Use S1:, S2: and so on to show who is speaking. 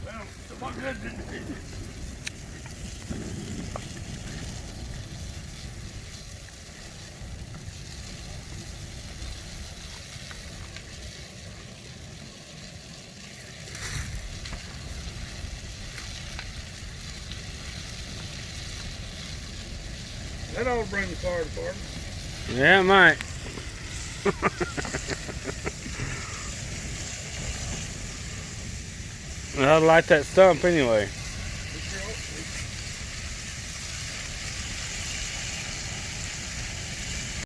S1: Well, what good did it do? That ought to bring the fire department.
S2: Yeah, it might. I'd light that stump anyway.